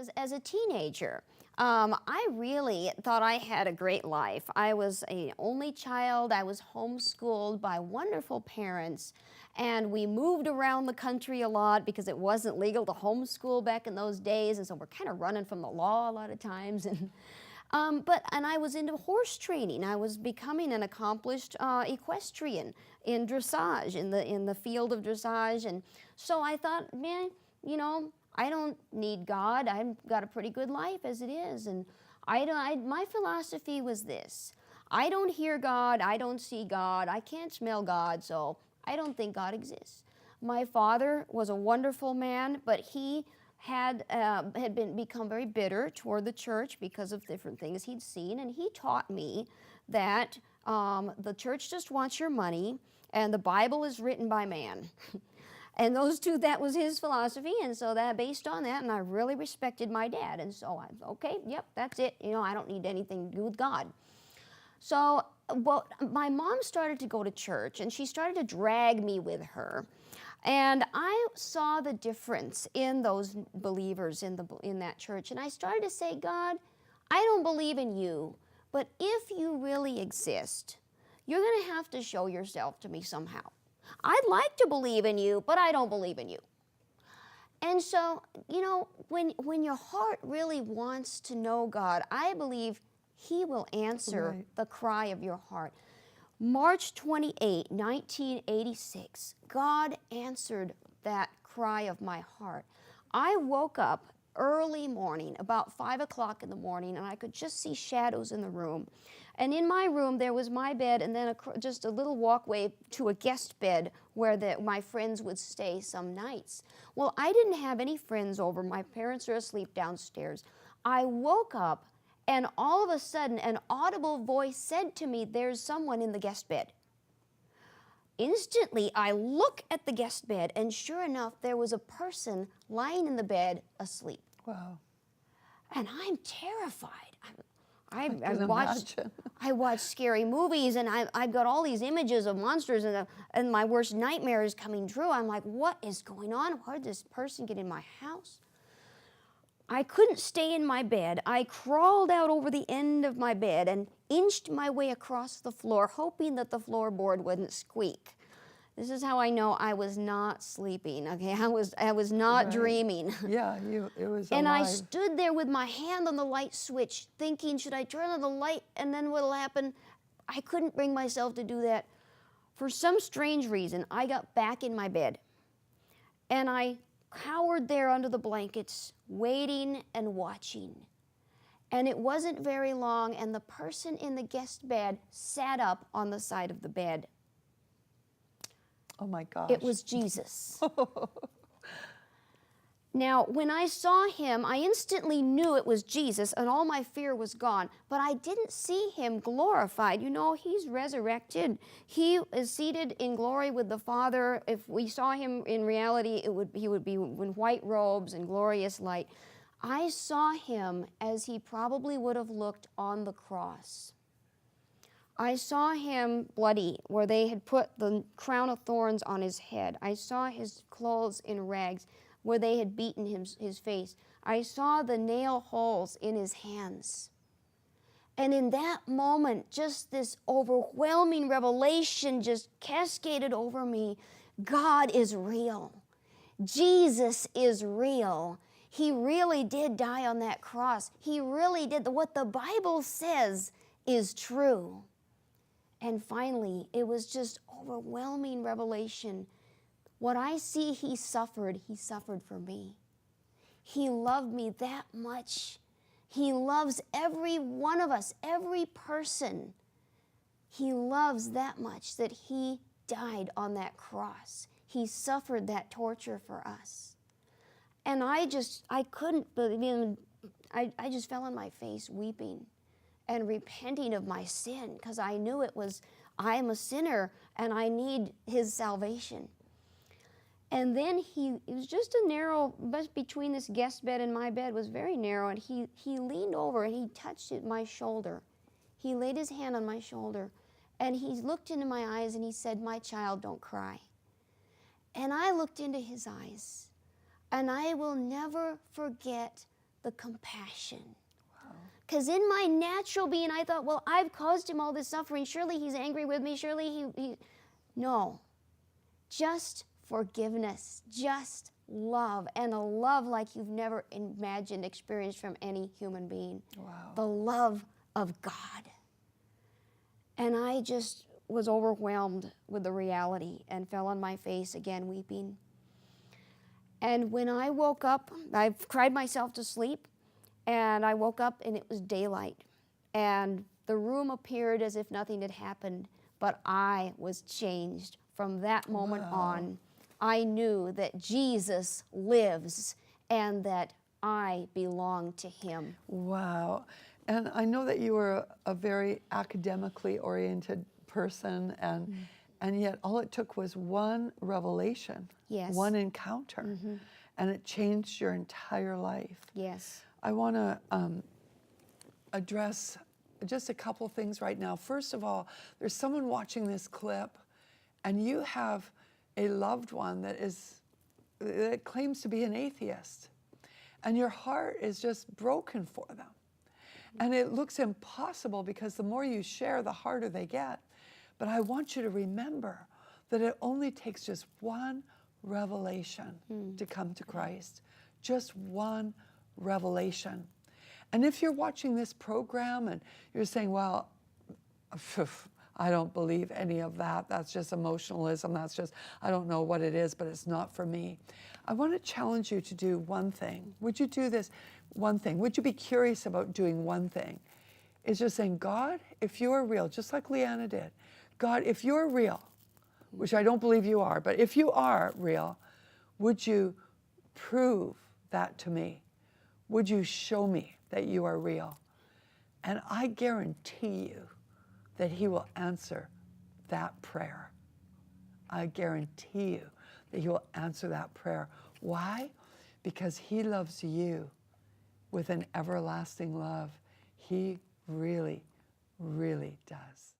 because as a teenager, I really thought I had a great life. I was an only child. I was homeschooled by wonderful parents, and we moved around the country a lot because it wasn't legal to homeschool back in those days, and so we're kind of running from the law a lot of times. And I was into horse training. I was becoming an accomplished equestrian in dressage, in the field of dressage, and so I thought, man, you know, I don't need God. I've got a pretty good life as it is. And my philosophy was this: I don't hear God, I don't see God, I can't smell God, so I don't think God exists. My father was a wonderful man, but he had become very bitter toward the church because of different things he'd seen, and he taught me that the church just wants your money, and the Bible is written by man. And those two, that was his philosophy, and so that based on that, and I really respected my dad, and so I, okay, yep, that's it. You know, I don't need anything to do with God. So, well, my mom started to go to church, and she started to drag me with her, and I saw the difference in those believers in that church, and I started to say, God, I don't believe in you, but if you really exist, you're going to have to show yourself to me somehow. I'd like to believe in you, but I don't believe in you. And so, you know, when your heart really wants to know God, I believe He will answer the cry of your heart. March 28, 1986, God answered that cry of my heart. I woke up early morning, about 5 o'clock in the morning, and I could just see shadows in the room. And in my room, there was my bed, and then just a little walkway to a guest bed where my friends would stay some nights. Well, I didn't have any friends over. My parents are asleep downstairs. I woke up, and all of a sudden, an audible voice said to me, there's someone in the guest bed. Instantly, I look at the guest bed, and sure enough, there was a person lying in the bed asleep. Wow. And I'm terrified. I watch scary movies, and I've got all these images of monsters, and my worst nightmare is coming true. I'm like, what is going on? How did this person get in my house? I couldn't stay in my bed. I crawled out over the end of my bed and inched my way across the floor, hoping that the floorboard wouldn't squeak. This is how I know I was not sleeping, okay? I was not dreaming. Yeah, it was And alive. I stood there with my hand on the light switch, thinking, should I turn on the light and then what'll happen? I couldn't bring myself to do that. For some strange reason, I got back in my bed, and I cowered there under the blankets, waiting and watching. And it wasn't very long, and the person in the guest bed sat up on the side of the bed. Oh my gosh. It was Jesus. Now, when I saw him, I instantly knew it was Jesus, and all my fear was gone. But I didn't see him glorified. You know, he's resurrected. He is seated in glory with the Father. If we saw him in reality, he would be in white robes and glorious light. I saw him as he probably would have looked on the cross. I saw him bloody, where they had put the crown of thorns on his head. I saw his clothes in rags, where they had beaten his face. I saw the nail holes in his hands. And in that moment, just this overwhelming revelation just cascaded over me. God is real. Jesus is real. He really did die on that cross. He really did. What the Bible says is true. And finally, it was just overwhelming revelation. What I see he suffered for me. He loved me that much. He loves every one of us, every person. He loves that much that he died on that cross. He suffered that torture for us. And I couldn't believe, I just fell on my face weeping and repenting of my sin, because I knew I am a sinner and I need his salvation. And then it was just a narrow, but between this guest bed and my bed was very narrow, and he leaned over and he touched my shoulder. He laid his hand on my shoulder, and he looked into my eyes and he said, my child, don't cry. And I looked into his eyes, and I will never forget the compassion. Because in my natural being, I thought, well, I've caused him all this suffering. Surely he's angry with me. Surely he... No. Just forgiveness. Just love. And a love like you've never imagined, experienced from any human being. Wow. The love of God. And I just was overwhelmed with the reality and fell on my face again weeping. And when I woke up, I cried myself to sleep, and I woke up and it was daylight. And the room appeared as if nothing had happened, but I was changed. From that moment on, I knew that Jesus lives and that I belong to him. Wow. And I know that you were a very academically oriented person, and yet all it took was one revelation, Yes. one encounter, and it changed your entire life. Yes. I want to address just a couple things right now. First of all, there's someone watching this clip, and you have a loved one that claims to be an atheist, and your heart is just broken for them. And it looks impossible because the more you share, the harder they get. But I want you to remember that it only takes just one revelation to come to Christ. Just one revelation. And if you're watching this program and you're saying, well, I don't believe any of that. That's just emotionalism. That's just, I don't know what it is, but it's not for me. I want to challenge you to do one thing. Would you do this one thing? Would you be curious about doing one thing? It's just saying, God, if you are real, just like Leanna did, God, if you're real, which I don't believe you are, but if you are real, would you prove that to me? Would you show me that you are real? And I guarantee you that he will answer that prayer. I guarantee you that he will answer that prayer. Why? Because he loves you with an everlasting love. He really, really does.